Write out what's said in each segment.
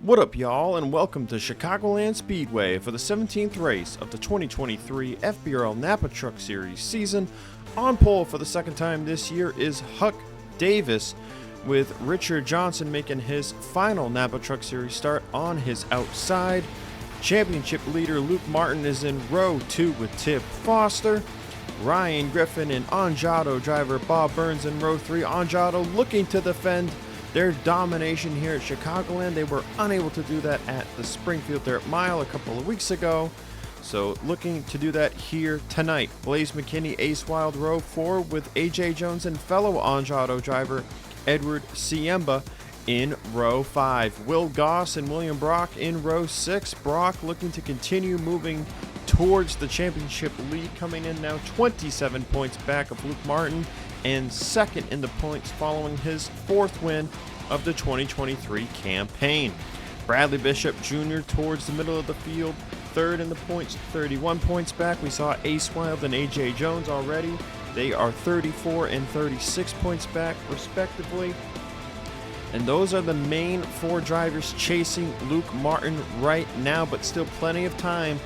What up, y'all, and welcome to Chicagoland Speedway for the 17th race of the 2023 FBRL Napa Truck Series season. On pole for the second time this year is Huck Davis, with Richard Johnson making his final Napa Truck Series start on his outside. Championship leader Luke Martin is in row 2 with Tib Foster. Ryan Griffin and Anjado driver Bob Burns in row 3. Anjado looking to defend their domination here at Chicagoland. They were unable to do that at the Springfield Dirt Mile a couple of weeks ago, so looking to do that here tonight. Blaze McKinney ace wild row 4 with AJ Jones and fellow Anjado driver Edward Siemba in row 5. Will Goss and William Brock in row 6. Brock looking to continue moving towards the championship lead, coming in now 27 points back of Luke Martin and second in the points following his 4th win of the 2023 campaign. Bradley Bishop Jr. towards the middle of the field, 3rd in the points, 31 points back. We saw Ace Wild and AJ Jones already. They are 34 and 36 points back respectively. And those are the main 4 drivers chasing Luke Martin right now, but still plenty of time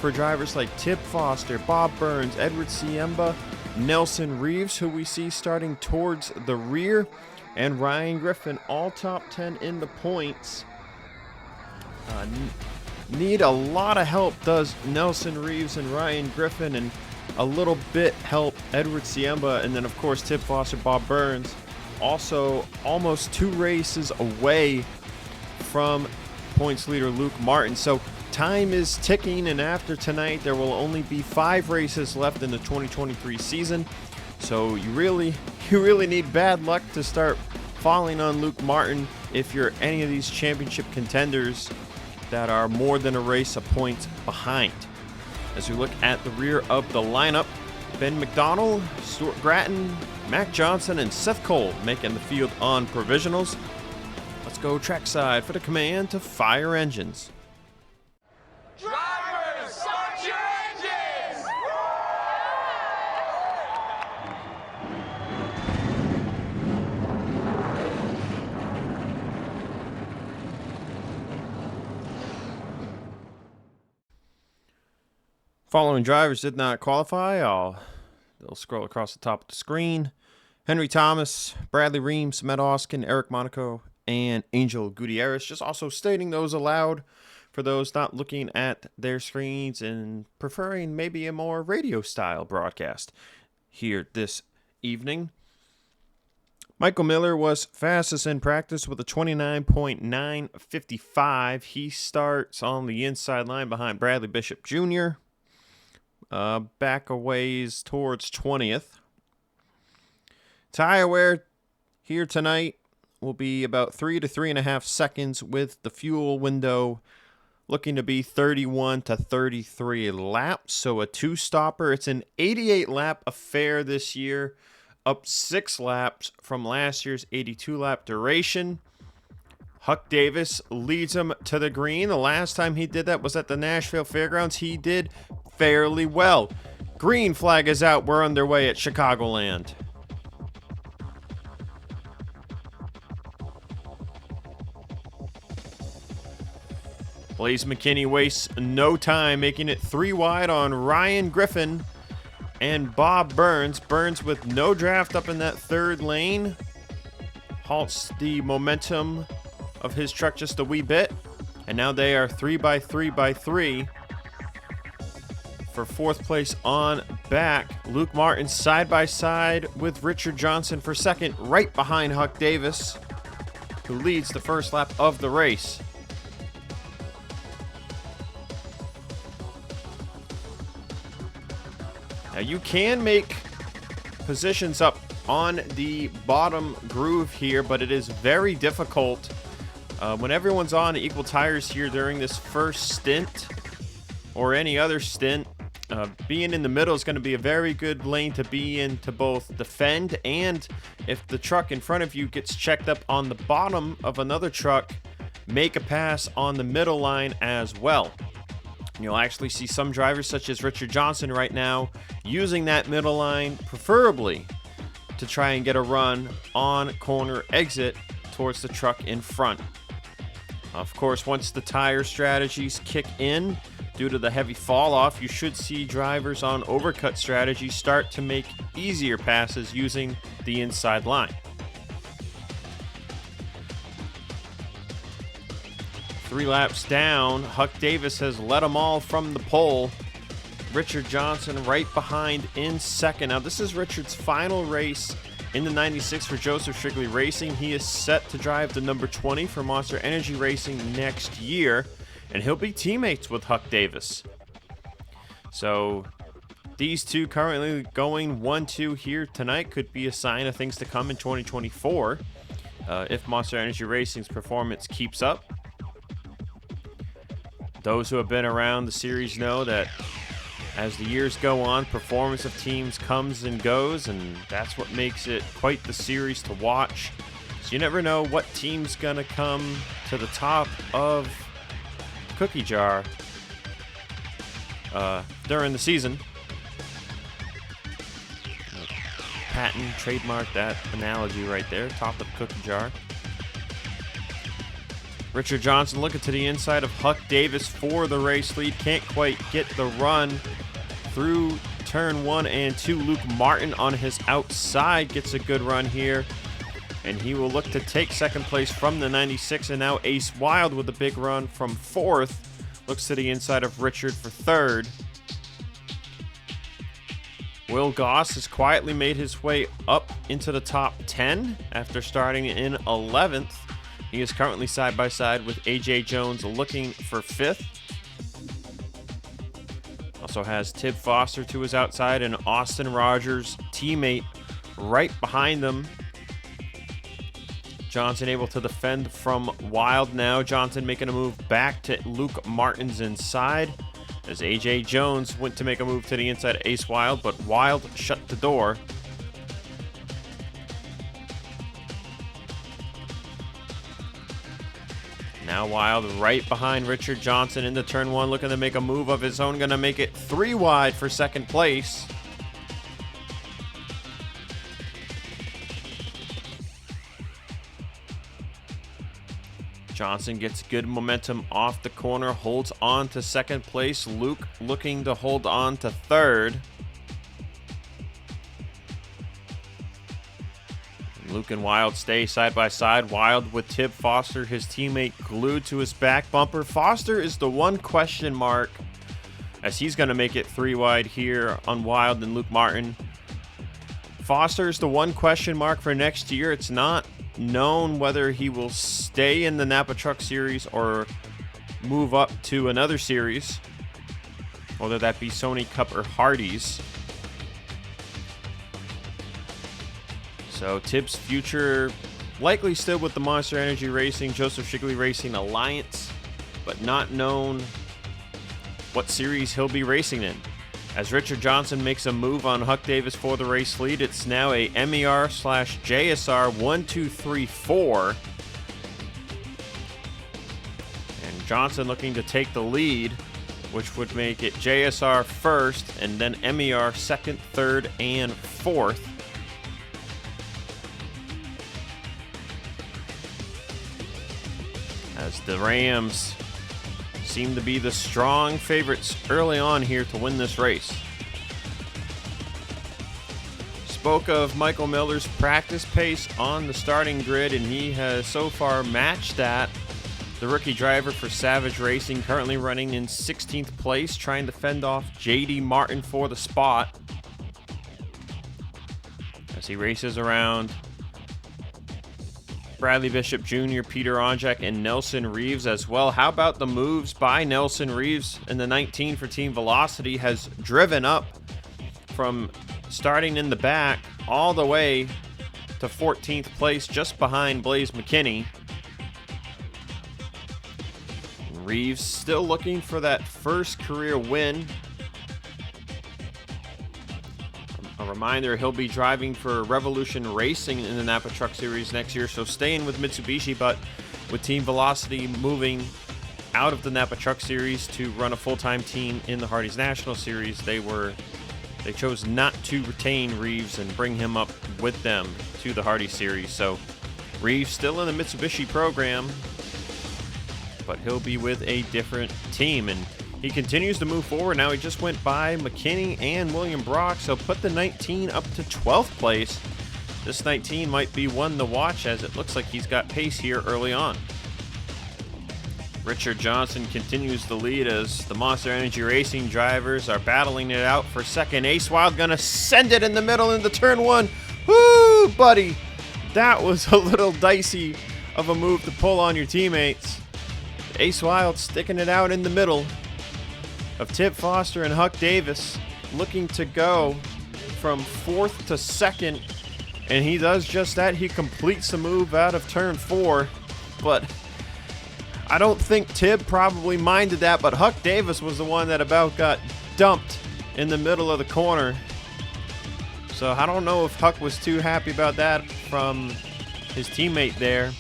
for drivers like Tib Foster, Bob Burns, Edward Siemba, Nelson Reeves, who we see starting towards the rear, and Ryan Griffin, all top 10 in the points. Need a lot of help does Nelson Reeves and Ryan Griffin, and a little bit help Edward Siemba, and then of course Tib Foster, Bob Burns, also almost 2 races away from points leader Luke Martin. So time is ticking, and after tonight there will only be 5 races left in the 2023 season. So you really need bad luck to start falling on Luke Martin if you're any of these championship contenders that are more than a race of points behind. As we look at the rear of the lineup, Ben McDonald, Stuart Gratton, Mac Johnson, and Seth Cole making the field on provisionals. Let's go trackside for the command to fire engines. Drivers, start your engines! Following drivers did not qualify. They'll scroll across the top of the screen. Henry Thomas, Bradley Reams, Matt Oskin, Eric Monaco, and Angel Gutierrez. Just also stating those aloud for those not looking at their screens and preferring maybe a more radio style broadcast here this evening. Michael Miller was fastest in practice with a 29.955. He starts on the inside line behind Bradley Bishop Jr. Back a ways towards 20th. Tire wear here tonight will be about 3 to 3.5 seconds, with the fuel window looking to be 31 to 33 laps. So a 2-stopper. It's an 88-lap affair this year, up 6 laps from last year's 82-lap duration. Huck Davis leads him to the green. The last time he did that was at the Nashville Fairgrounds. He did fairly well. Green flag is out. We're underway at Chicagoland. Blaze McKinney wastes no time, making it 3 wide on Ryan Griffin and Bob Burns. Burns with no draft up in that 3rd lane halts the momentum of his truck just a wee bit, and now they are 3 by 3 by 3 for 4th place on back. Luke Martin side by side with Richard Johnson for 2nd, right behind Huck Davis, who leads the first lap of the race. Now you can make positions up on the bottom groove here, but it is very difficult when everyone's on equal tires here during this first stint or any other stint. Being in the middle is going to be a very good lane to be in to both defend, and if the truck in front of you gets checked up on the bottom of another truck, make a pass on the middle line as well. You'll actually see some drivers such as Richard Johnson right now using that middle line, preferably to try and get a run on corner exit towards the truck in front. Of course, once the tire strategies kick in, due to the heavy fall off, you should see drivers on overcut strategies start to make easier passes using the inside line. 3 laps down, Huck Davis has led them all from the pole. Richard Johnson right behind in second. Now, this is Richard's final race in the 96 for Joseph Shigley Racing. He is set to drive the number 20 for Monster Energy Racing next year, and he'll be teammates with Huck Davis. So these two currently going 1-2 here tonight could be a sign of things to come in 2024 if Monster Energy Racing's performance keeps up. Those who have been around the series know that as the years go on, performance of teams comes and goes, and that's what makes it quite the series to watch. So you never know what team's gonna come to the top of cookie jar during the season. Patent, trademark that analogy right there, top of the cookie jar. Richard Johnson looking to the inside of Huck Davis for the race lead. Can't quite get the run through turn 1 and 2. Luke Martin on his outside gets a good run here, and he will look to take second place from the 96. And now Ace Wild with a big run from 4th. Looks to the inside of Richard for 3rd. Will Goss has quietly made his way up into the top 10 after starting in 11th. He is currently side by side with AJ Jones looking for 5th. Also has Tib Foster to his outside and Austin Rogers, teammate, right behind them. Johnson able to defend from Wild now. Johnson making a move back to Luke Martin's inside as AJ Jones went to make a move to the inside of Ace Wild, but Wild shut the door. Now Wild right behind Richard Johnson into turn 1, looking to make a move of his own. Going to make it 3 wide for second place. Johnson gets good momentum off the corner, holds on to second place. Luke looking to hold on to 3rd. Luke and Wild stay side by side. Wild with Tib Foster, his teammate, glued to his back bumper. Foster is the one question mark, as he's going to make it 3 wide here on Wild and Luke Martin. Foster is the one question mark for next year. It's not known whether he will stay in the Napa Truck Series or move up to another series, whether that be Sony Cup or Hardee's. So Tib's future likely still with the Monster Energy Racing, Joseph Shigley Racing Alliance, but not known what series he'll be racing in. As Richard Johnson makes a move on Huck Davis for the race lead, it's now a MER/JSR 1, 2, 3, 4. And Johnson looking to take the lead, which would make it JSR first and then MER second, third, and fourth. As the Rams seem to be the strong favorites early on here to win this race. Spoke of Michael Miller's practice pace on the starting grid, and he has so far matched that. The rookie driver for Savage Racing currently running in 16th place, trying to fend off JD Martin for the spot as he races around Bradley Bishop Jr., Peter Onjak, and Nelson Reeves as well. How about the moves by Nelson Reeves in the 19 for Team Velocity? Has driven up from starting in the back all the way to 14th place, just behind Blaze McKinney. Reeves still looking for that first career win. A reminder, he'll be driving for Revolution Racing in the Napa Truck Series next year, so staying with Mitsubishi, but with Team Velocity moving out of the Napa Truck Series to run a full-time team in the Hardee's National Series, they chose not to retain Reeves and bring him up with them to the Hardee's Series. So Reeves still in the Mitsubishi program. but he'll be with a different team, and he continues to move forward. Now he just went by McKinney and William Brock, so put the 19 up to 12th place. This 19 might be one to watch, as it looks like he's got pace here early on. Richard Johnson continues the lead as the Monster Energy Racing drivers are battling it out for second. Ace Wild gonna send it in the middle into turn one. Woo, buddy! That was a little dicey of a move to pull on your teammates. Ace Wild sticking it out in the middle of Tip Foster and Huck Davis, looking to go from 4th to 2nd, and he does just that. He completes the move out of turn 4, but I don't think Tib probably minded that, but Huck Davis was the one that about got dumped in the middle of the corner. So I don't know if Huck was too happy about that from his teammate there.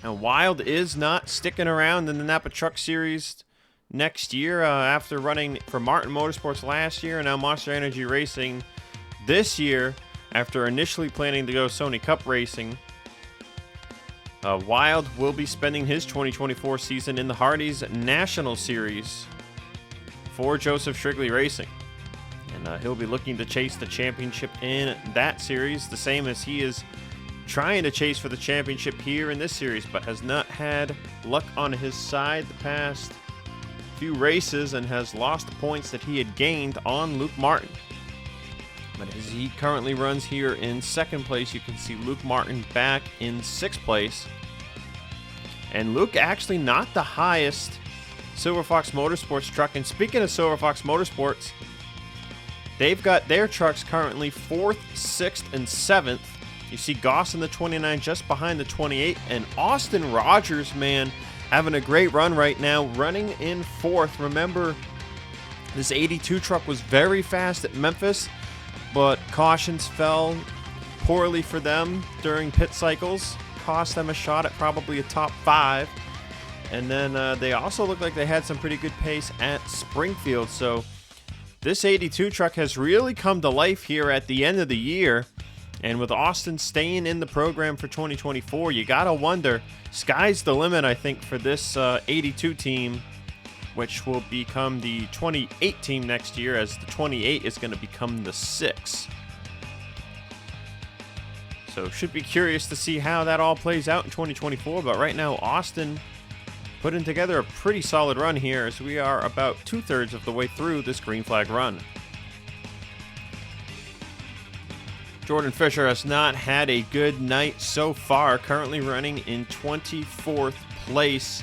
And Wild is not sticking around in the Napa Truck Series next year after running for Martin Motorsports last year and now Monster Energy Racing this year after initially planning to go Sony Cup Racing. Wild will be spending his 2024 season in the Hardee's National Series for Joseph Shrigley Racing. And he'll be looking to chase the championship in that series, the same as he is trying to chase for the championship here in this series, but has not had luck on his side the past few races and has lost the points that he had gained on Luke Martin. But as he currently runs here in 2nd place, you can see Luke Martin back in 6th place. And Luke actually not the highest Silver Fox Motorsports truck. And speaking of Silver Fox Motorsports, they've got their trucks currently 4th, 6th, and 7th. You see Goss in the 29 just behind the 28. And Austin Rogers, man, having a great run right now, running in 4th. Remember, this 82 truck was very fast at Memphis, but cautions fell poorly for them during pit cycles. Cost them a shot at probably a top 5. And then they also looked like they had some pretty good pace at Springfield. So this 82 truck has really come to life here at the end of the year. And with Austin staying in the program for 2024, you got to wonder, sky's the limit, I think, for this 82 team, which will become the 28 team next year, as the 28 is going to become the 6. So should be curious to see how that all plays out in 2024. But right now, Austin putting together a pretty solid run here, as we are about 2/3 of the way through this green flag run. Jordan Fisher has not had a good night so far, currently running in 24th place.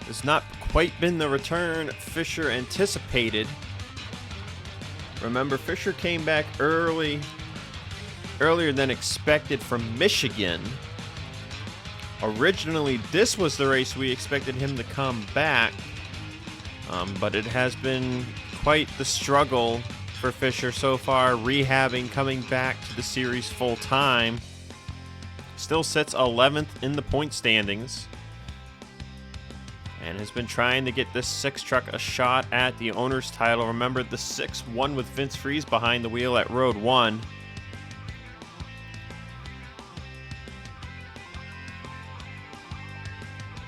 Has not quite been the return Fisher anticipated. Remember, Fisher came back earlier than expected from Michigan. Originally, this was the race we expected him to come back, but it has been quite the struggle for Fisher so far, rehabbing, coming back to the series full time. Still sits 11th in the point standings, and has been trying to get this 6 truck a shot at the owner's title. Remember, the 6 won with Vince Freeze behind the wheel at Road 1.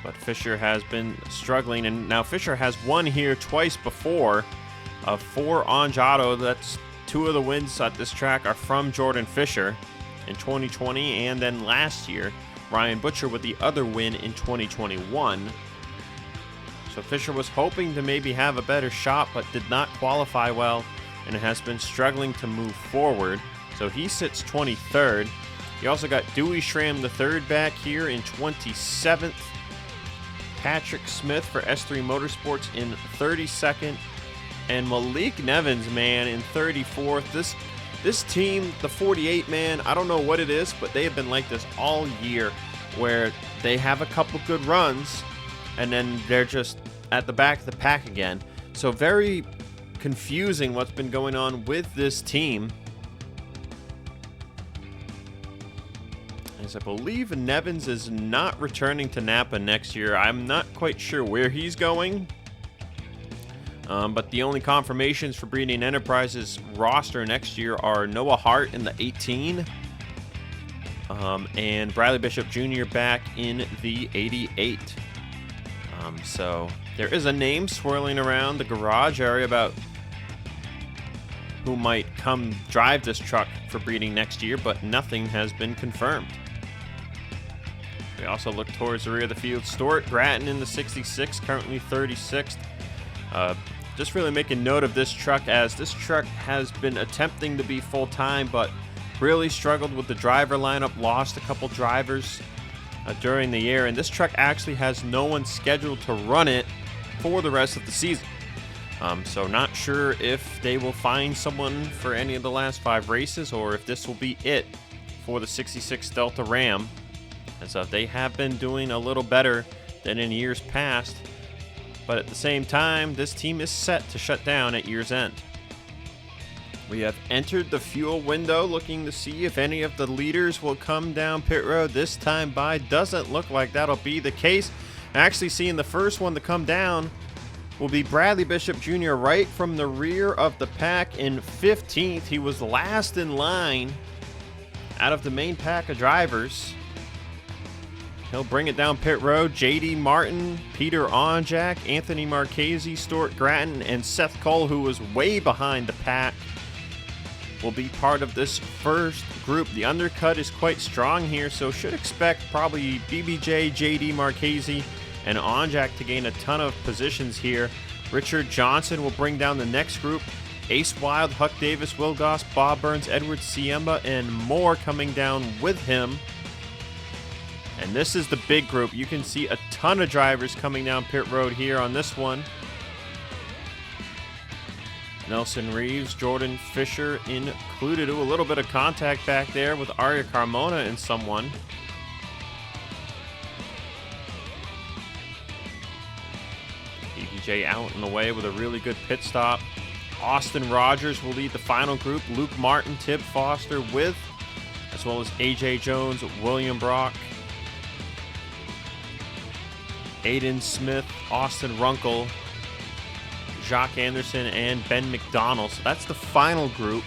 But Fisher has been struggling, and now Fisher has won here twice before. 4 on Giotto. That's 2 of the wins at this track are from Jordan Fisher in 2020, and then last year, Ryan Butcher with the other win in 2021. So Fisher was hoping to maybe have a better shot, but did not qualify well, and has been struggling to move forward. So he sits 23rd. You also got Dewey Schramm the 3rd back here in 27th. Patrick Smith for S3 Motorsports in 32nd. And Malik Nevins, man, in 34th. This team, the 48, man, I don't know what it is, but they have been like this all year, where they have a couple good runs, and then they're just at the back of the pack again. So very confusing what's been going on with this team. As I believe Nevins is not returning to Napa next year. I'm not quite sure where he's going. But the only confirmations for Breeding Enterprises roster next year are Noah Hart in the 18, and Bradley Bishop Jr. back in the 88. So there is a name swirling around the garage area about who might come drive this truck for breeding next year, but nothing has been confirmed. We also look towards the rear of the field. Stuart Grattan in the 66, currently 36th. Just really making note of this truck, as this truck has been attempting to be full-time, but really struggled with the driver lineup, lost a couple drivers during the year, and this truck actually has no one scheduled to run it for the rest of the season. So not sure if they will find someone for any of the last 5 races, or if this will be it for the 66 Delta Ram, as they have been doing a little better than in years past. But at the same time, this team is set to shut down at year's end. We have entered the fuel window, looking to see if any of the leaders will come down pit road this time by. Doesn't look like that'll be the case. Actually seeing the first one to come down will be Bradley Bishop Jr. right from the rear of the pack in 15th. He was last in line out of the main pack of drivers. He'll bring it down pit road. J.D. Martin, Peter Onjak, Anthony Marchese, Stuart Grattan, and Seth Cole, who was way behind the pack, will be part of this first group. The undercut is quite strong here, so should expect probably BBJ, J.D. Marchese, and Onjak to gain a ton of positions here. Richard Johnson will bring down the next group. Ace Wild, Huck Davis, Will Goss, Bob Burns, Edward Siemba, and more coming down with him. And this is the big group. You can see a ton of drivers coming down pit road here on this one. Nelson Reeves, Jordan Fisher included. Ooh, a little bit of contact back there with Arya Carmona and someone. BBJ out in the way with a really good pit stop. Austin Rogers will lead the final group. Luke Martin, Tib Foster with, as well as AJ Jones, William Brock, Aiden Smith, Austin Runkle, Jacques Anderson, and Ben McDonald. So that's the final group.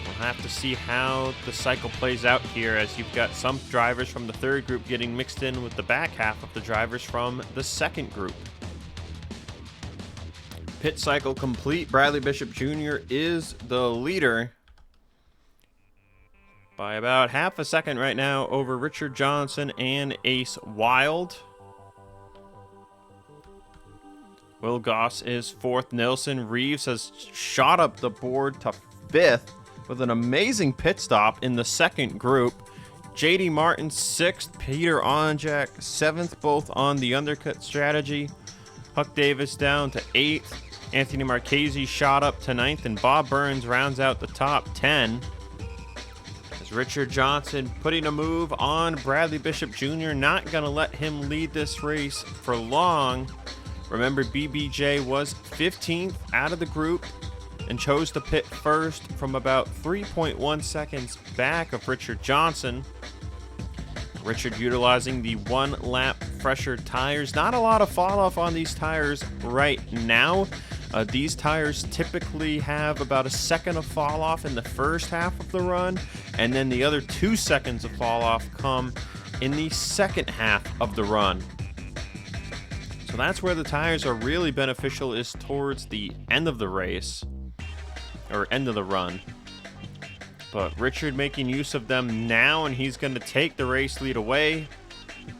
We'll have to see how the cycle plays out here, as you've got some drivers from the third group getting mixed in with the back half of the drivers from the second group. Pit cycle complete. Bradley Bishop Jr. is the leader by about half a second right now over Richard Johnson and Ace Wild. Will Goss is 4th. Nelson Reeves has shot up the board to 5th with an amazing pit stop in the second group. J.D. Martin 6th. Peter Onjak 7th, both on the undercut strategy. Huck Davis down to 8th. Anthony Marchese shot up to 9th, and Bob Burns rounds out the top 10. As Richard Johnson putting a move on Bradley Bishop Jr., not going to let him lead this race for long. Remember, BBJ was 15th out of the group and chose to pit first from about 3.1 seconds back of Richard Johnson. Richard utilizing the 1 lap fresher tires. Not a lot of fall off on these tires right now. These tires typically have about a second of fall off in the first half of the run, and then the other 2 seconds of fall off come in the second half of the run. So that's where the tires are really beneficial, is towards the end of the race, or end of the run. But Richard making use of them now, and he's going to take the race lead away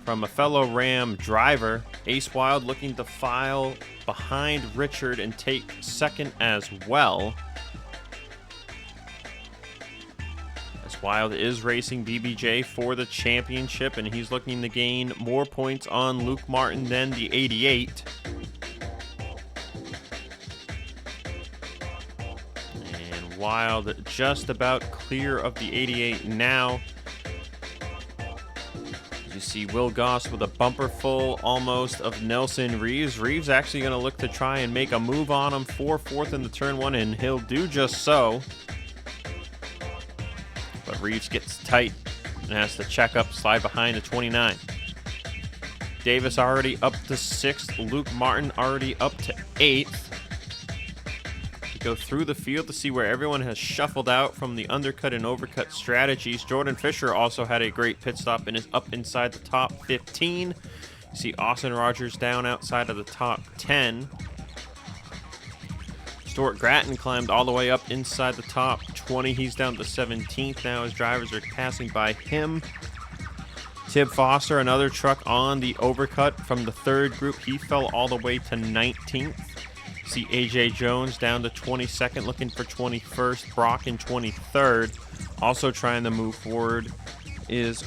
from a fellow Ram driver. Ace Wild looking to file behind Richard and take second as well. As Wild is racing BBJ for the championship, and he's looking to gain more points on Luke Martin than the 88. And Wild just about clear of the 88 now. You see Will Goss with a bumper full almost of Nelson Reeves. Reeves actually going to look to try and make a move on him for 4th in the turn 1, and he'll do just so. But Reeves gets tight and has to check up, slide behind to 29. Davis already up to 6th. Luke Martin already up to 8th. Go through the field to see where everyone has shuffled out from the undercut and overcut strategies. Jordan Fisher also had a great pit stop and is up inside the top 15. You see Austin Rogers down outside of the top 10. Stuart Grattan climbed all the way up inside the top 20. He's down to 17th now as drivers are passing by him. Tib Foster, another truck on the overcut from the third group. He fell all the way to 19th. See AJ Jones down to 22nd, looking for 21st. Brock in 23rd. Also trying to move forward is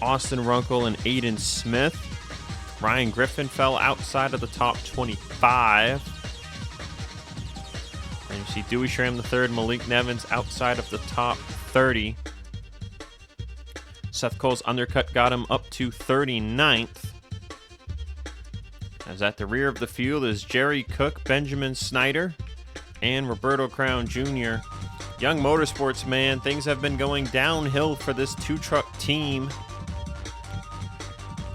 Austin Runkle and Aiden Smith. Ryan Griffin fell outside of the top 25. And you see Dewey Schramm III, Malik Nevins outside of the top 30. Seth Cole's undercut got him up to 39th. As at the rear of the field is Jerry Cook, Benjamin Snyder, and Roberto Crown Jr. Young Motorsports, man, things have been going downhill for this two-truck team.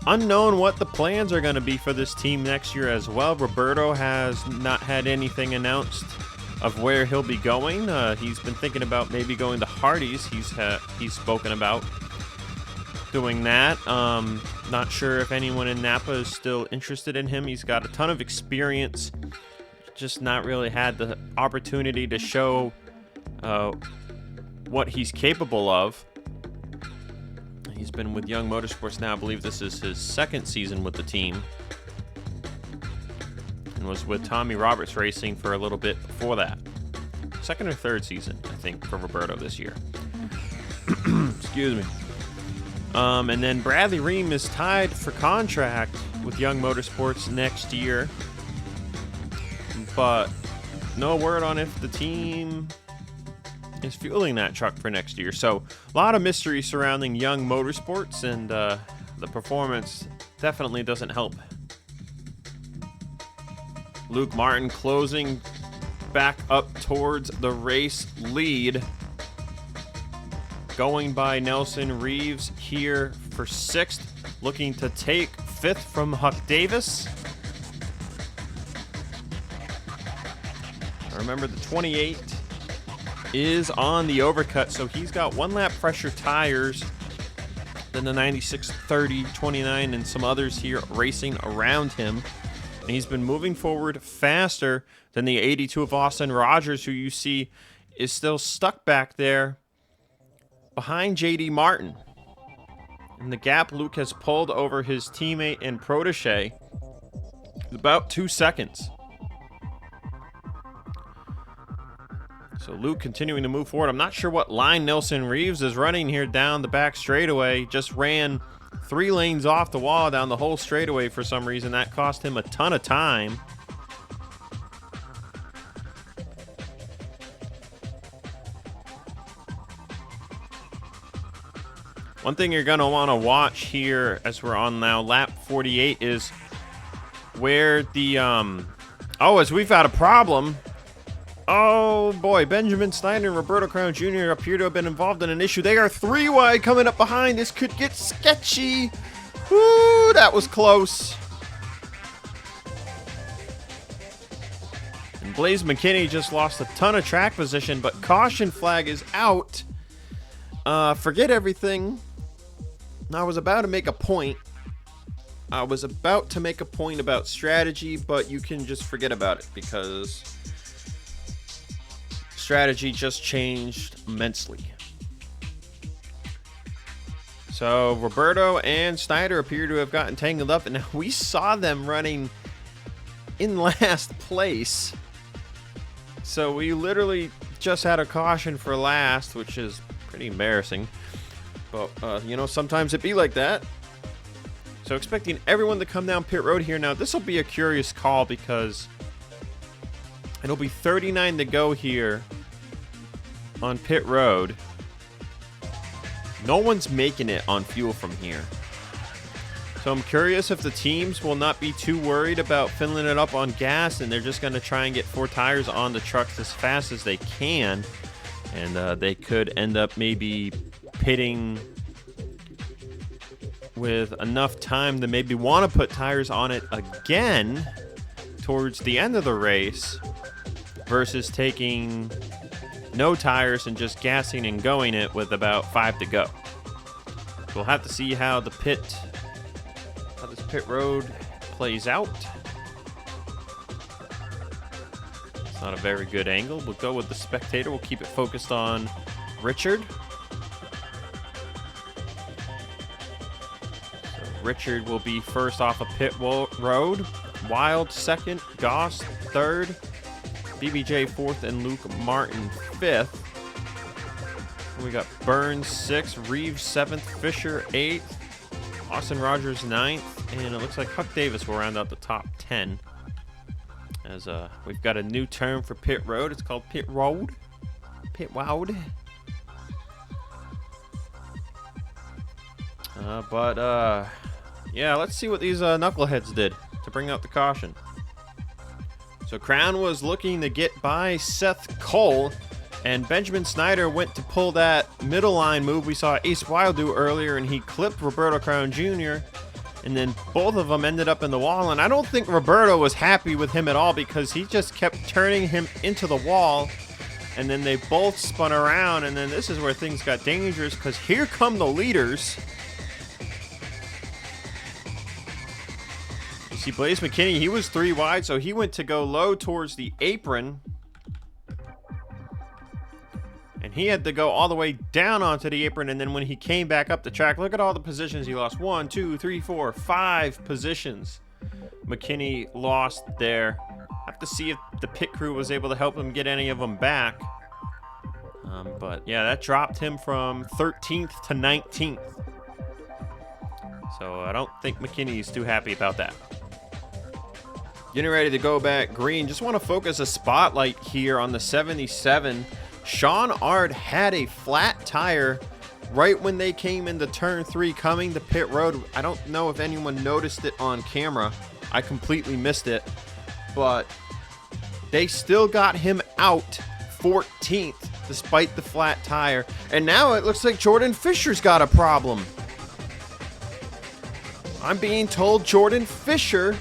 Unknown what the plans are going to be for this team next year as well. Roberto has not had anything announced of where he'll be going. He's been thinking about maybe going to Hardee's. He's spoken about doing that. Not sure if anyone in Napa is still interested in him. He's got a ton of experience, just not really had the opportunity to show what he's capable of. He's been with Young Motorsports now. I believe this is his second season with the team, and was with Tommy Roberts Racing for a little bit before that. Second or third season, I think, for Roberto this year. Excuse me. And then Bradley Ream is tied for contract with Young Motorsports next year, but no word on if the team is fueling that truck for next year. So a lot of mystery surrounding Young Motorsports, and the performance definitely doesn't help. Luke Martin closing back up towards the race lead, going by Nelson Reeves here for 6th, looking to take 5th from Huck Davis. Remember, the 28 is on the overcut, so he's got one lap fresher tires than the 96, 30, 29, and some others here racing around him. And he's been moving forward faster than the 82 of Austin Rogers, who you see is still stuck back there behind JD Martin. And the gap Luke has pulled over his teammate and protege is about 2 seconds. So Luke continuing to move forward. I'm not sure what line Nelson Reeves is running here down the back straightaway. Just ran 3 lanes off the wall down the whole straightaway for some reason. That cost him a ton of time. One thing you're going to want to watch here as we're on now lap 48 is where the as we've had a problem. Oh boy, Benjamin Snyder and Roberto Crown Jr. appear to have been involved in an issue. They are 3 wide coming up behind. This could get sketchy. Woo, that was close. And Blaze McKinney just lost a ton of track position, but caution flag is out. Forget everything. I was about to make a point. About strategy, but you can just forget about it because strategy just changed immensely. So Roberto and Snyder appear to have gotten tangled up, and now we saw them running in last place. So we literally just had a caution for last, which is pretty embarrassing. But, sometimes it be like that. So expecting everyone to come down pit road here. Now, this will be a curious call because it'll be 39 to go here on pit road. No one's making it on fuel from here. So I'm curious if the teams will not be too worried about filling it up on gas, and they're just going to try and get 4 tires on the trucks as fast as they can. And they could end up maybe pitting with enough time to maybe want to put tires on it again towards the end of the race versus taking no tires and just gassing and going it with about 5 to go. We'll have to see how the pit how this pit road plays out. It's not a very good angle. We'll go with the spectator. We'll keep it focused on Richard. So Richard will be first off a pit road. Wild second, Goss third, BBJ fourth, and Luke Martin fifth. We got Burns sixth, Reeves seventh, Fisher eighth, Austin Rogers ninth, and it looks like Huck Davis will round out the top 10. As we've got a new term for pit road. It's called pit road. Pit road. Yeah, let's see what these knuckleheads did to bring out the caution. So Crown was looking to get by Seth Cole, and Benjamin Snyder went to pull that middle line move we saw Ace Wild do earlier, and he clipped Roberto Crown Jr., and then both of them ended up in the wall, and I don't think Roberto was happy with him at all because he just kept turning him into the wall, and then they both spun around, and then this is where things got dangerous because here come the leaders. You see Blaze McKinney, he was 3 wide, so he went to go low towards the apron. And he had to go all the way down onto the apron, and then when he came back up the track, look at all the positions he lost. 1, 2, 3, 4, 5 positions McKinney lost there. Have to see if the pit crew was able to help him get any of them back. But yeah, that dropped him from 13th to 19th. So I don't think McKinney's too happy about that. Getting ready to go back green. Just want to focus a spotlight here on the 77. Sean Ard had a flat tire right when they came into turn 3 coming to pit road. I don't know if anyone noticed it on camera. I completely missed it. But they still got him out 14th despite the flat tire. And now it looks like Jordan Fisher's got a problem. I'm being told Jordan Fisher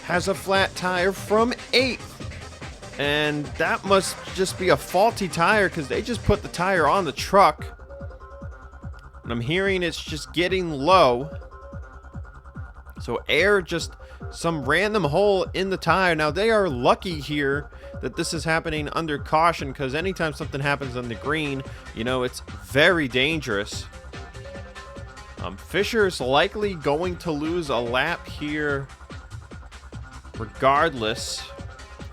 has a flat tire from 8th. And that must just be a faulty tire because they just put the tire on the truck. And I'm hearing it's just getting low. So air, just some random hole in the tire. Now they are lucky here that this is happening under caution because anytime something happens on the green, you know, it's very dangerous. Fisher's likely going to lose a lap here regardless.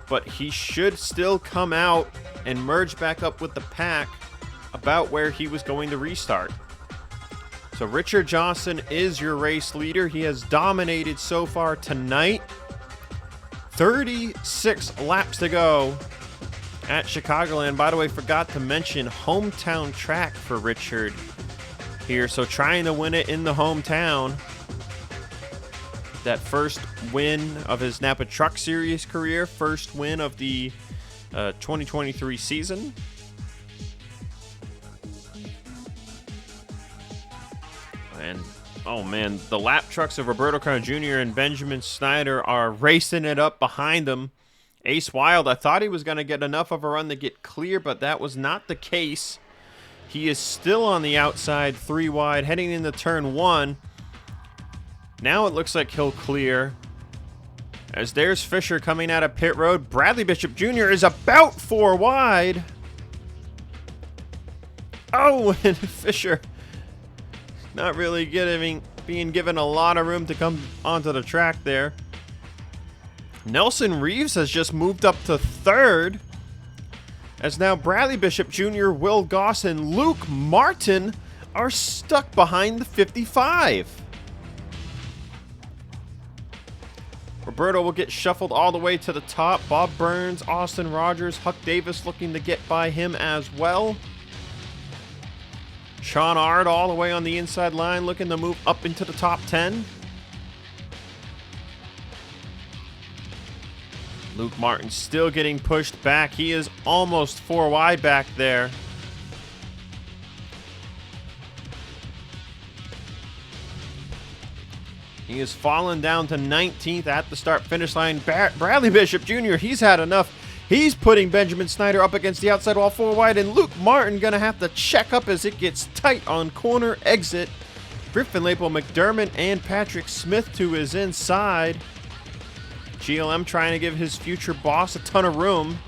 But he should still come out and merge back up with the pack about where he was going to restart. So Richard Johnson is your race leader. He has dominated so far tonight. 36 laps to go at Chicagoland. By the way, forgot to mention hometown track for Richard here. So trying to win it in the hometown. That first win of his Napa Truck Series career, first win of the 2023 season. And, oh man, the lap trucks of Roberto Crown Jr. and Benjamin Snyder are racing it up behind him. Ace Wild, I thought he was going to get enough of a run to get clear, but that was not the case. He is still on the outside, 3 wide, heading into turn 1. Now it looks like he'll clear. As there's Fisher coming out of pit road. Bradley Bishop Jr. is about 4 wide. Oh, and Fisher not really being given a lot of room to come onto the track there. Nelson Reeves has just moved up to 3rd. As now Bradley Bishop Jr., Will Goss, and Luke Martin are stuck behind the 55. Roberto will get shuffled all the way to the top. Bob Burns, Austin Rogers, Huck Davis looking to get by him as well. Sean Ard all the way on the inside line looking to move up into the top 10. Luke Martin still getting pushed back. He is almost 4 wide back there. He has fallen down to 19th at the start-finish line. Bradley Bishop Jr., he's had enough. He's putting Benjamin Snyder up against the outside wall 4 wide, and Luke Martin going to have to check up as it gets tight on corner exit. Griffin Lapel McDermott and Patrick Smith to his inside. GLM trying to give his future boss a ton of room.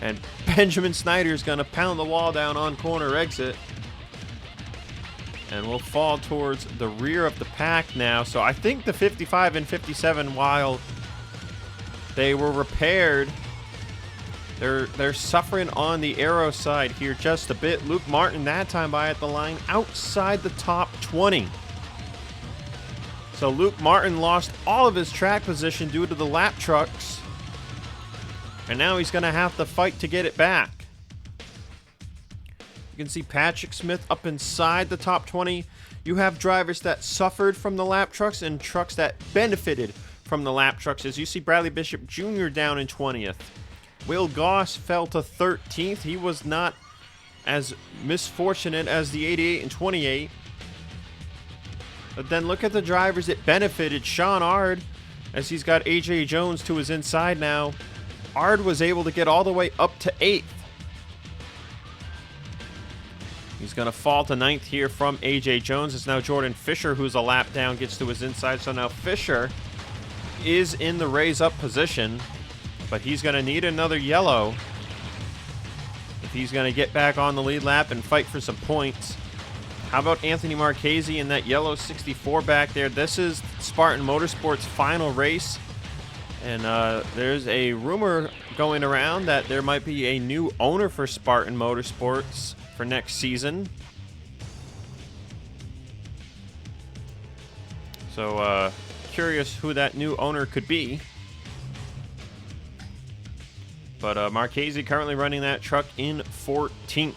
And Benjamin Snyder's going to pound the wall down on corner exit. And will fall towards the rear of the pack now. So I think the 55 and 57, while they were repaired, they're suffering on the aero side here just a bit. Luke Martin that time by at the line outside the top 20. So Luke Martin lost all of his track position due to the lap trucks. And now he's going to have to fight to get it back. You can see Patrick Smith up inside the top 20. You have drivers that suffered from the lap trucks and trucks that benefited from the lap trucks. As you see Bradley Bishop Jr. down in 20th. Will Goss fell to 13th. He was not as misfortunate as the 88 and 28. But then look at the drivers it benefited. Sean Ard, as he's got AJ Jones to his inside now. Ard was able to get all the way up to 8th. He's going to fall to 9th here from AJ Jones. It's now Jordan Fisher who's a lap down, gets to his inside. So now Fisher is in the raise up position, but he's going to need another yellow if he's going to get back on the lead lap and fight for some points. How about Anthony Marchese in that yellow 64 back there? This is Spartan Motorsports' final race. And there's a rumor going around that there might be a new owner for Spartan Motorsports for next season. So curious who that new owner could be. But Marchese currently running that truck in 14th.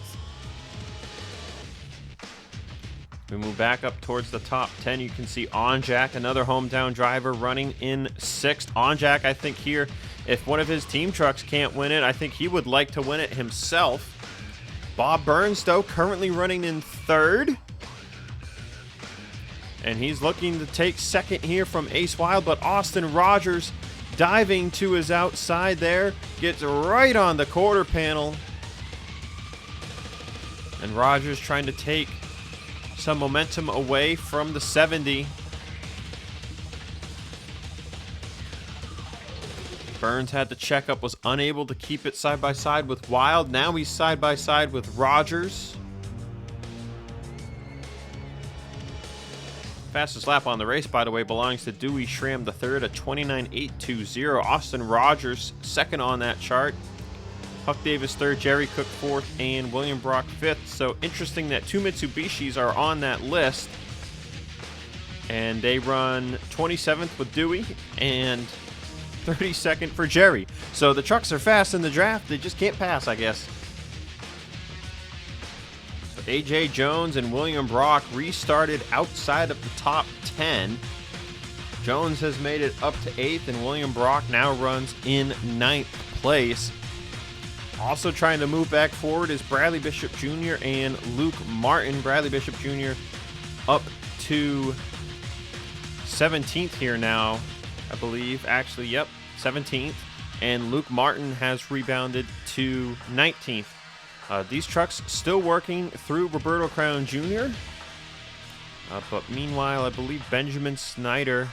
We move back up towards the top 10. You can see Onjack, another hometown driver, running in 6th. Onjack, I think here, if one of his team trucks can't win it, I think he would like to win it himself. Bob Burns, though, currently running in 3rd. And he's looking to take 2nd here from Ace Wild, but Austin Rogers diving to his outside there, gets right on the quarter panel. And Rogers trying to take some momentum away from the 70. Burns had the checkup, was unable to keep it side by side with Wild. Now he's side by side with Rogers. Fastest lap on the race, by the way, belongs to Dewey Schramm III at 29.820. Austin Rogers second on that chart. Huck Davis third, Jerry Cook fourth, and William Brock fifth. So interesting that 2 Mitsubishis are on that list. And they run 27th with Dewey and 32nd for Jerry. So the trucks are fast in the draft. They just can't pass, I guess. So AJ Jones and William Brock restarted outside of the top 10. Jones has made it up to 8th, and William Brock now runs in 9th place. Also trying to move back forward is Bradley Bishop Jr. and Luke Martin. Bradley Bishop Jr. up to 17th here now, I believe. Actually, yep, 17th. And Luke Martin has rebounded to 19th. These trucks still working through Roberto Crown Jr. But meanwhile, I believe Benjamin Snyder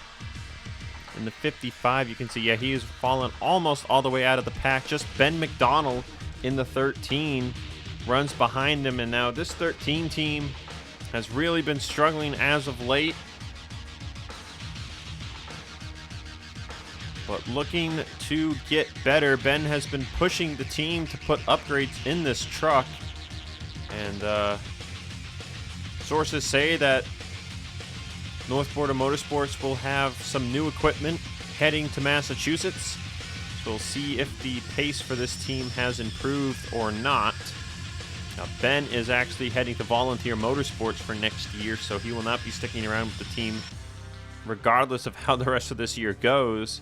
in the 55, you can see, yeah, he has fallen almost all the way out of the pack. Just Ben McDonald in the 13 runs behind him, and now this 13 team has really been struggling as of late. But looking to get better. Ben has been pushing the team to put upgrades in this truck, and sources say that North Border Motorsports will have some new equipment heading to Massachusetts. So we'll see if the pace for this team has improved or not. Now, Ben is actually heading to Volunteer Motorsports for next year, so he will not be sticking around with the team regardless of how the rest of this year goes.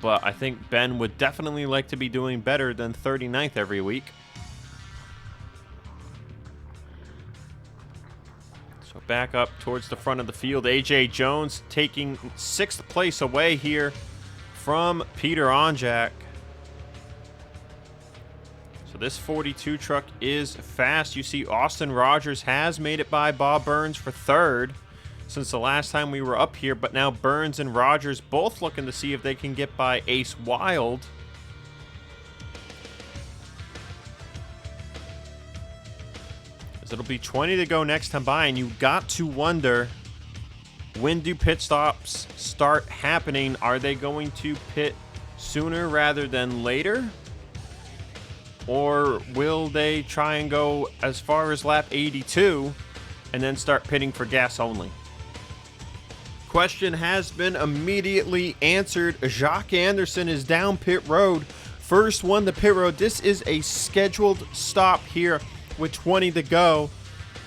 But I think Ben would definitely like to be doing better than 39th every week. So back up towards the front of the field. AJ Jones taking 6th place away here from Peter Onjack. So So this 42 truck is fast. You see Austin Rogers has made it by Bob Burns for third since the last time we were up here, but now Burns and Rogers both looking to see if they can get by Ace Wild. As it'll be 20 to go next time by, and you got to wonder, when do pit stops start happening? Are they going to pit sooner rather than later? Or will they try and go as far as lap 82 and then start pitting for gas only? Question has been immediately answered. Jacques Anderson is down pit road. First one to pit road. This is a scheduled stop here with 20 to go.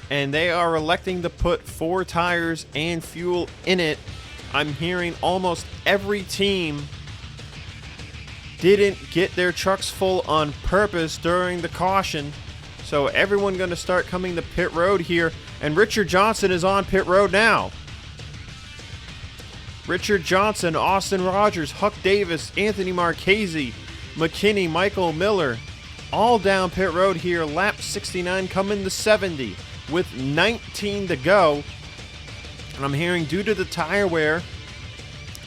And they are electing to put 4 tires and fuel in it. I'm hearing almost every team didn't get their trucks full on purpose during the caution. So everyone going to start coming to pit road here. And Richard Johnson is on pit road now. Richard Johnson, Austin Rogers, Huck Davis, Anthony Marchese, McKinney, Michael Miller, all down pit road here. Lap 69 coming to 70 with 19 to go. And I'm hearing due to the tire wear,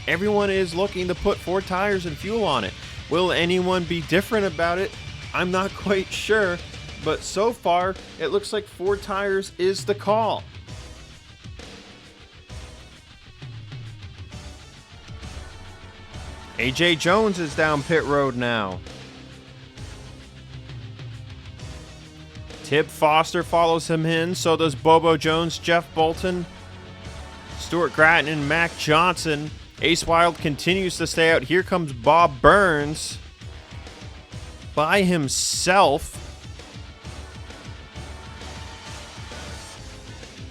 everyone is looking to put 4 tires and fuel on it. Will anyone be different about it? I'm not quite sure, but so far it looks like 4 tires is the call. AJ Jones is down pit road now. Tib Foster follows him in, so does Bobo Jones, Jeff Bolton, Stuart Gratton, and Mac Johnson. Ace Wild continues to stay out. Here comes Bob Burns by himself.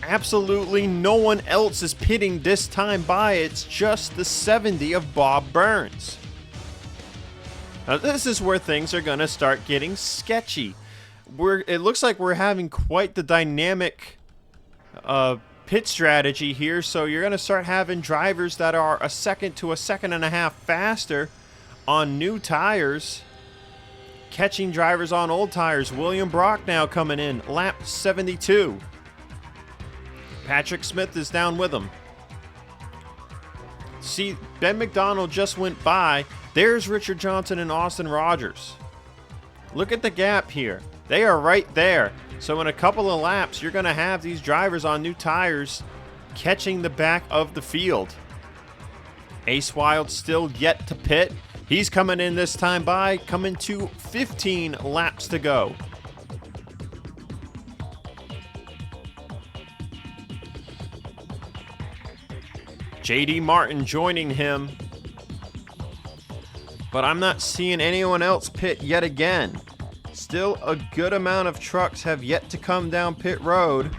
Absolutely no one else is pitting this time by. It's just the 70 of Bob Burns. Now this is where things are going to start getting sketchy. It looks like we're having quite the dynamic pit strategy here. So you're going to start having drivers that are a second to a second and a half faster on new tires, catching drivers on old tires. William Brock now coming in, lap 72. Patrick Smith is down with him. See, Ben McDonald just went by. There's Richard Johnson and Austin Rogers. Look at the gap here. They are right there. So in a couple of laps, you're going to have these drivers on new tires catching the back of the field. Ace Wild still yet to pit. He's coming in this time by, coming to 15 laps to go. JD Martin joining him. But I'm not seeing anyone else pit yet again. Still a good amount of trucks have yet to come down pit road.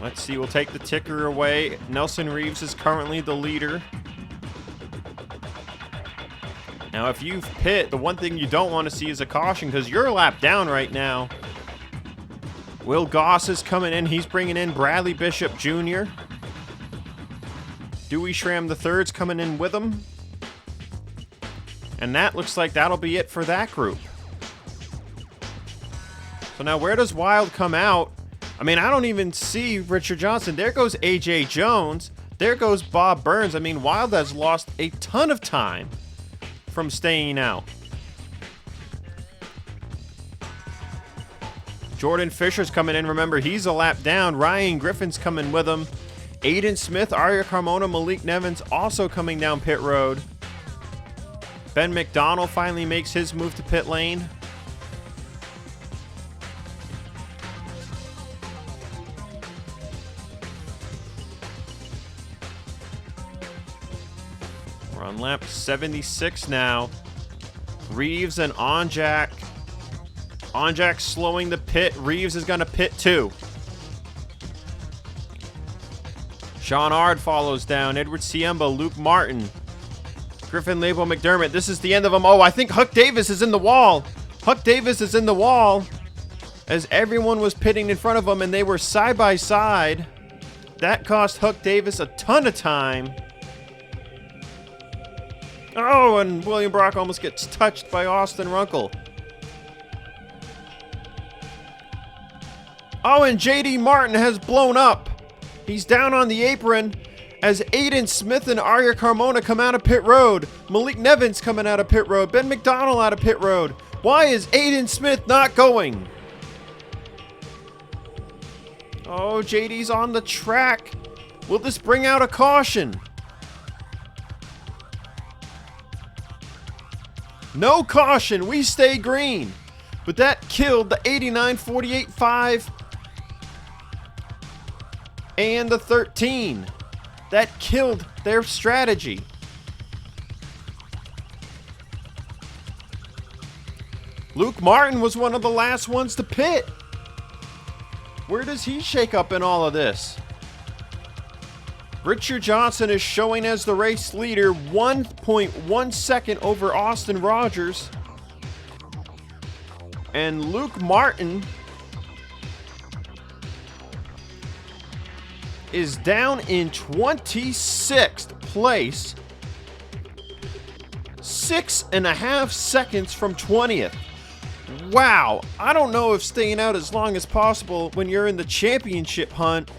Let's see, we'll take the ticker away. Nelson Reeves is currently the leader. Now, if you've pit, the one thing you don't want to see is a caution because you're a lap down right now. Will Goss is coming in. He's bringing in Bradley Bishop Jr. Dewey Schramm III's coming in with him. And that looks like that'll be it for that group. So now where does Wild come out? I mean, I don't even see Richard Johnson. There goes AJ Jones. There goes Bob Burns. I mean, Wild has lost a ton of time from staying out. Jordan Fisher's coming in. Remember, he's a lap down. Ryan Griffin's coming with him. Aiden Smith, Arya Carmona, Malik Nevins also coming down pit road. Ben McDonald finally makes his move to pit lane. We're on lap 76 now. Reeves and Onjak. Onjak slowing the pit. Reeves is going to pit too. Sean Ard follows down. Edward Siemba, Luke Martin, Griffin Label McDermott. This is the end of them. Oh, I think Huck Davis is in the wall. Huck Davis is in the wall as everyone was pitting in front of him and they were side by side. That cost Huck Davis a ton of time. Oh, and William Brock almost gets touched by Austin Runkle. Oh, and JD Martin has blown up. He's down on the apron as Aiden Smith and Arya Carmona come out of pit road. Malik Nevins coming out of pit road. Ben McDonald out of pit road. Why is Aiden Smith not going? Oh, JD's on the track. Will this bring out a caution? No caution. We stay green. But that killed the 89, 48, 5 and the 13. That killed their strategy. Luke Martin was one of the last ones to pit. Where does he shake up in all of this? Richard Johnson is showing as the race leader, 1.1 second over Austin Rogers. And Luke Martin is down in 26th place. 6.5 seconds from 20th. Wow, I don't know if staying out as long as possible when you're in the championship hunt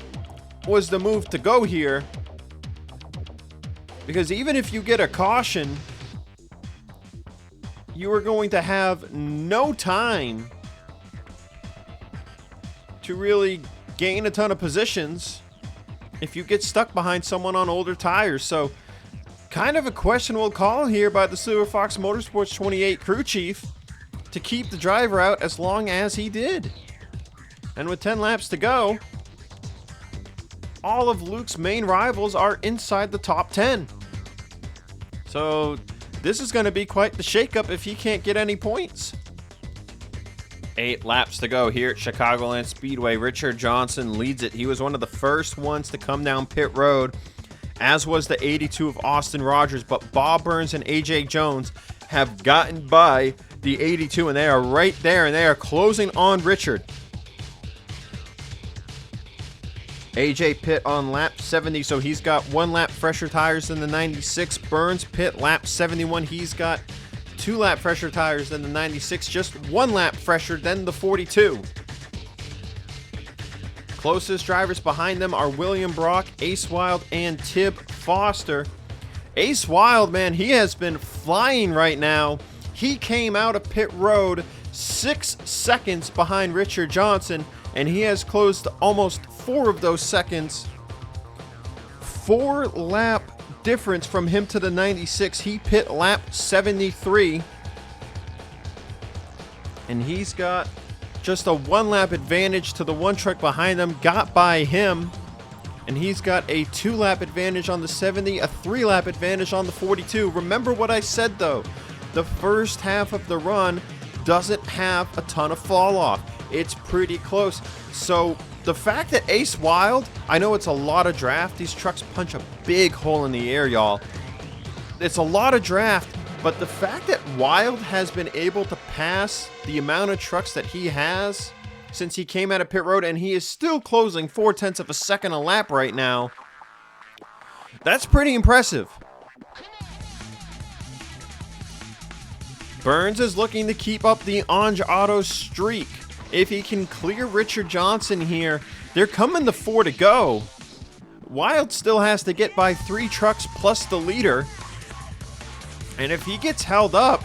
was the move to go here. Because even if you get a caution, you are going to have no time to really gain a ton of positions if you get stuck behind someone on older tires. So kind of a questionable call here by the Silver Fox Motorsports 28 crew chief to keep the driver out as long as he did. And with 10 laps to go, all of Luke's main rivals are inside the top 10. So this is going to be quite the shakeup if he can't get any points. 8 laps to go here at Chicagoland Speedway. Richard Johnson leads it. He was one of the first ones to come down pit road, as was the 82 of Austin Rogers. But Bob Burns and AJ Jones have gotten by the 82, and they are right there, and they are closing on Richard. AJ pit on lap 70, so he's got 1 lap fresher tires than the 96. Burns pit lap 71. He's got 2 lap fresher tires than the 96, just 1 lap fresher than the 42. Closest drivers behind them are William Brock, Ace Wild, and Tib Foster. Ace Wild, man, he has been flying right now. He came out of pit road 6 seconds behind Richard Johnson, and he has closed almost 4 of those seconds. 4 lap difference from him to the 96. He pit lap 73, and he's got just a 1 lap advantage to the one truck behind them. Got by him, and he's got a 2 lap advantage on the 70, a 3 lap advantage on the 42. Remember what I said though, the first half of the run doesn't have a ton of fall off. It's pretty close. So the fact that Ace Wild, I know it's a lot of draft. These trucks punch a big hole in the air, y'all. It's a lot of draft, but the fact that Wild has been able to pass the amount of trucks that he has since he came out of pit road, and he is still closing 0.4 of a second a lap right now, that's pretty impressive. Burns is looking to keep up the Ange Auto streak. If he can clear Richard Johnson here, they're coming to 4 to go. Wild still has to get by 3 trucks plus the leader. And if he gets held up,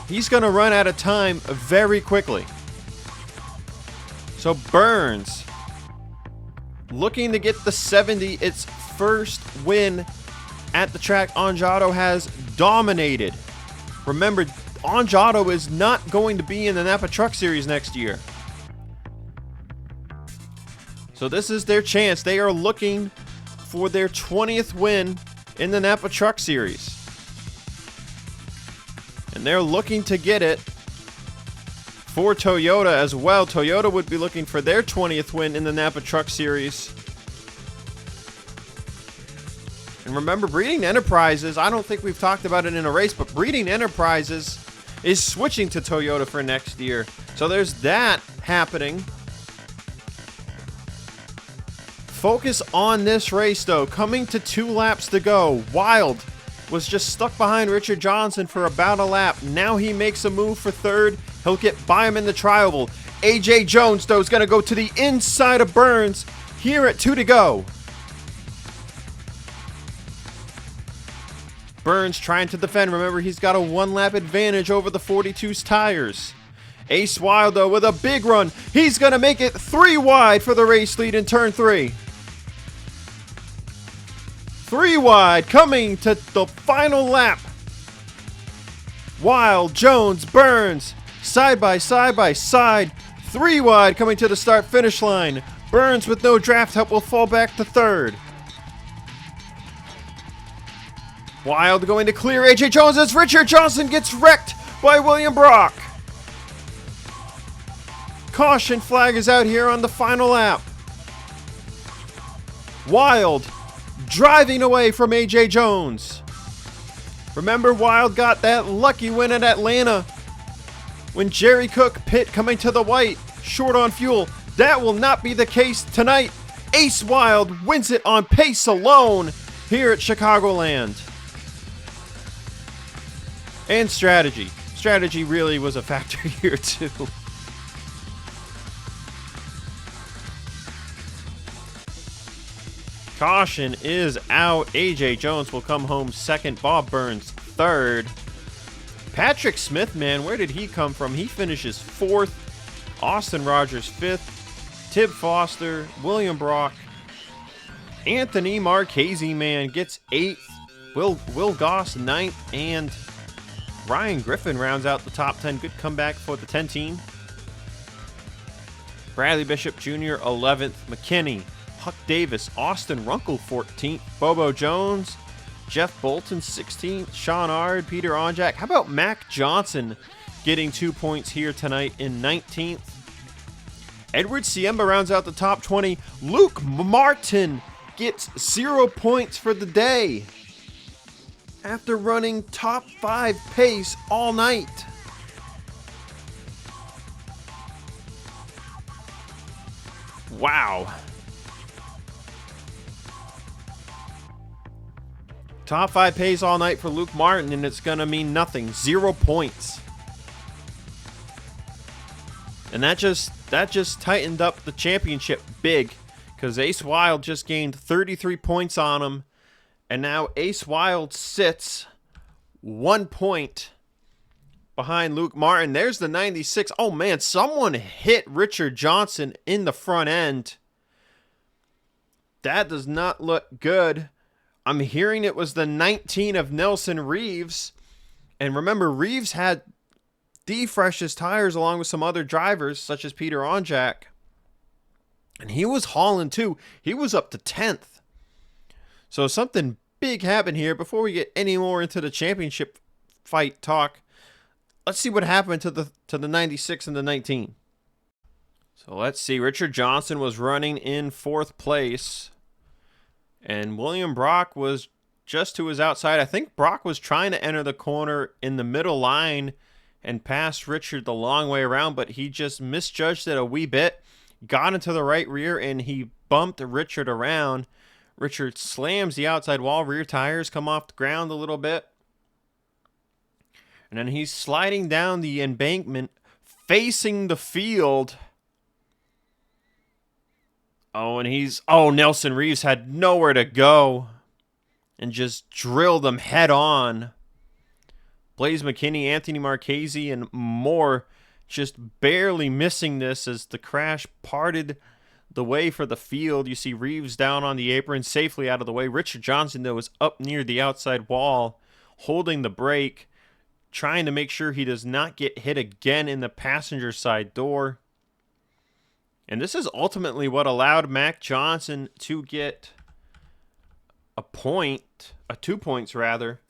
he's going to run out of time very quickly. So Burns looking to get the 70, its first win at the track Ange Auto has dominated. Remember, Ange Auto is not going to be in the Napa Truck Series next year. So this is their chance. They are looking for their 20th win in the Napa Truck Series. And they're looking to get it for Toyota as well. Toyota would be looking for their 20th win in the Napa Truck Series. And remember, Breeding Enterprises, I don't think we've talked about it in a race, but Breeding Enterprises is switching to Toyota for next year. So there's that happening. Focus on this race though. Coming to 2 laps to go. Wild was just stuck behind Richard Johnson for about a lap. Now he makes a move for third. He'll get by him in the tri-oval. A.J. Jones, though, is going to go to the inside of Burns here at 2 to go. Burns trying to defend. Remember, he's got a 1-lap advantage over the 42's tires. Ace Wild, though, with a big run. He's going to make it 3 wide for the race lead in turn 3. 3 wide coming to the final lap. Wild, Jones, Burns, side by side by side. 3 wide coming to the start-finish line. Burns with no draft help will fall back to third. Wild going to clear A.J. Jones as Richard Johnson gets wrecked by William Brock. Caution flag is out here on the final lap. Wild driving away from A.J. Jones. Remember, Wild got that lucky win at Atlanta when Jerry Cook pit coming to the white, short on fuel. That will not be the case tonight. Ace Wild wins it on pace alone here at Chicagoland. And strategy. Strategy really was a factor here too. Caution is out. A.J. Jones will come home second. Bob Burns third. Patrick Smith, man, where did he come from? He finishes 4th. Austin Rogers 5th. Tib Foster, William Brock. Anthony Marchese, man, gets 8th. Will Goss 9th. And Ryan Griffin rounds out the top 10. Good comeback for the 10 team. Bradley Bishop Jr. 11th. McKinney, Huck Davis, Austin Runkle 14th. Bobo Jones, Jeff Bolton 16th. Sean Ard, Peter Onjak. How about Mac Johnson getting 2 points here tonight in 19th? Edward Siemba rounds out the top 20. Luke Martin gets 0 points for the day after running top 5 pace all night. Wow. Top 5 pace all night for Luke Martin, and it's going to mean nothing. 0 points. And that just tightened up the championship big, because Ace Wild just gained 33 points on him. And now Ace Wild sits 1 point behind Luke Martin. There's the 96. Oh, man, someone hit Richard Johnson in the front end. That does not look good. I'm hearing it was the 19 of Nelson Reeves. And remember, Reeves had the freshest tires along with some other drivers, such as Peter Onjak. And he was hauling too. He was up to 10th. So something big happened here. Before we get any more into the championship fight talk, let's see what happened to the 96 and the 19. So let's see. Richard Johnson was running in 4th place. And William Brock was just to his outside. I think Brock was trying to enter the corner in the middle line and passed Richard the long way around, but he just misjudged it a wee bit. Got into the right rear, and he bumped Richard around. Richard slams the outside wall. Rear tires come off the ground a little bit. And then he's sliding down the embankment, facing the field. Oh, Nelson Reeves had nowhere to go and just drilled them head on. Blaze McKinney, Anthony Marchese, and more just barely missing this as the crash parted the way for the field. You see Reeves down on the apron, safely out of the way. Richard Johnson, though, is up near the outside wall, holding the brake, trying to make sure he does not get hit again in the passenger side door. And this is ultimately what allowed Mac Johnson to get a 2 points rather.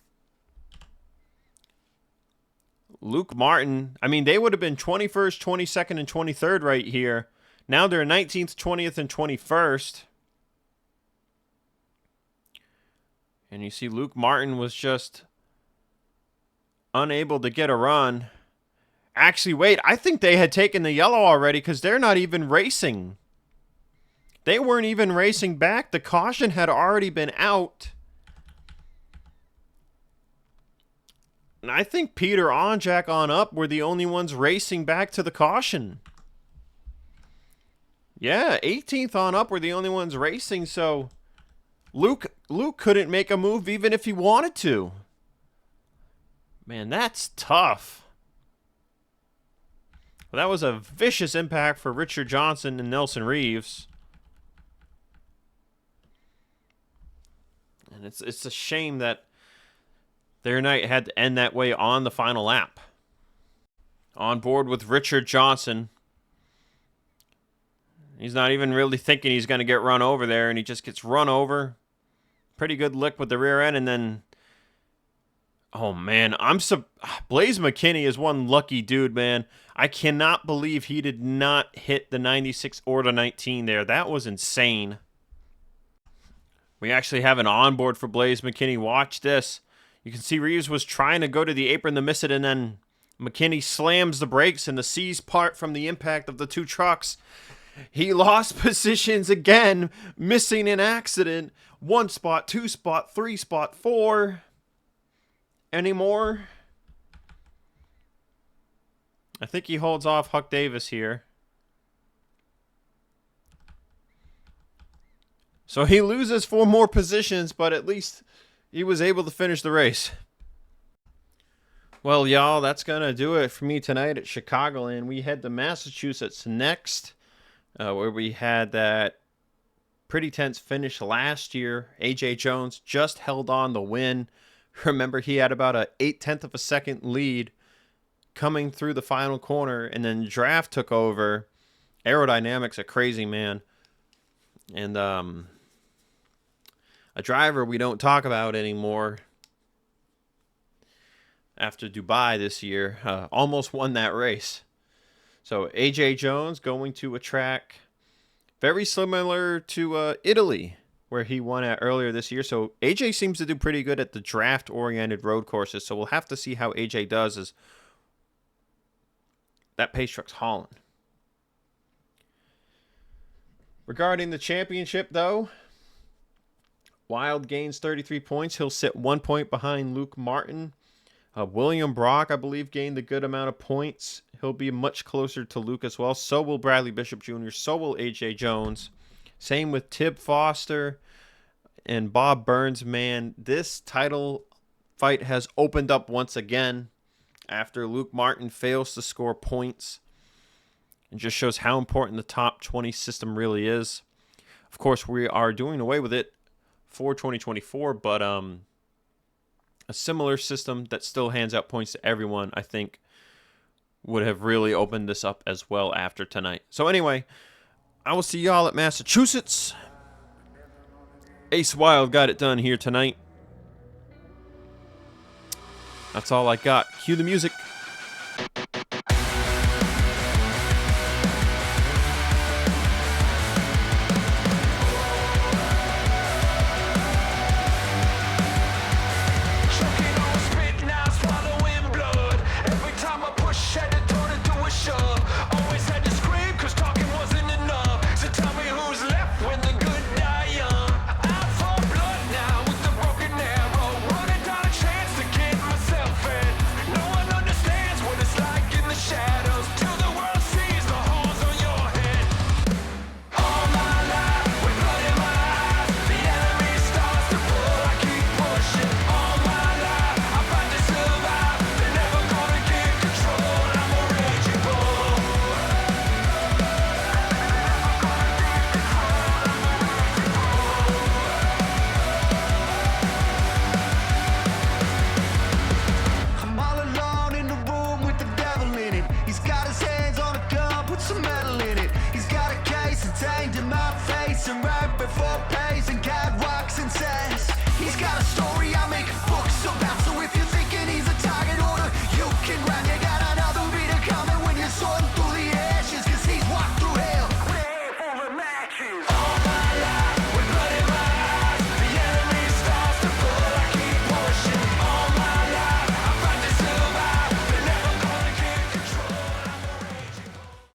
Luke Martin, I mean, they would have been 21st, 22nd, and 23rd right here. Now they're 19th, 20th, and 21st. And you see Luke Martin was just unable to get a run. Actually, wait, I think they had taken the yellow already because they're not even racing. They weren't even racing back. The caution had already been out. And I think Peter on, Jack on up were the only ones racing back to the caution. Yeah, 18th on up were the only ones racing, so Luke couldn't make a move even if he wanted to. Man, that's tough. Well, that was a vicious impact for Richard Johnson and Nelson Reeves. And it's a shame that their night had to end that way on the final lap. On board with Richard Johnson. He's not even really thinking he's going to get run over there, and he just gets run over. Pretty good lick with the rear end, and then... Oh, man. Blaze McKinney is one lucky dude, man. I cannot believe he did not hit the 96 or the 19 there. That was insane. We actually have an onboard for Blaze McKinney. Watch this. You can see Reeves was trying to go to the apron to miss it, and then McKinney slams the brakes, and the C's part from the impact of the two trucks. He lost positions again, missing an accident. 1 spot, 2 spot, 3 spot, 4. Any more? I think he holds off Huck Davis here. So he loses 4 more positions, but at least he was able to finish the race. Well, y'all, that's going to do it for me tonight at Chicagoland. We head to Massachusetts next, where we had that pretty tense finish last year. A.J. Jones just held on the win. Remember, he had about a 0.8 of a second lead coming through the final corner, and then Draft took over. Aerodynamics a crazy man. And a driver we don't talk about anymore after Dubai this year almost won that race. So A.J. Jones going to a track very similar to Italy, where he won at earlier this year. So AJ seems to do pretty good at the draft-oriented road courses. So we'll have to see how AJ does as that pace truck's hauling. Regarding the championship, though, Wild gains 33 points. He'll sit 1 point behind Luke Martin. William Brock, I believe, gained a good amount of points. He'll be much closer to Luke as well. So will Bradley Bishop Jr. So will A.J. Jones. Same with Tib Foster and Bob Burns. Man, this title fight has opened up once again after Luke Martin fails to score points. It just shows how important the top 20 system really is. Of course, we are doing away with it for 2024, but a similar system that still hands out points to everyone, I think, would have really opened this up as well after tonight. So anyway, I will see y'all at Massachusetts. Ace Wild got it done here tonight. That's all I got. Cue the music. Some metal in it. He's got a case and tagged in my face, and right before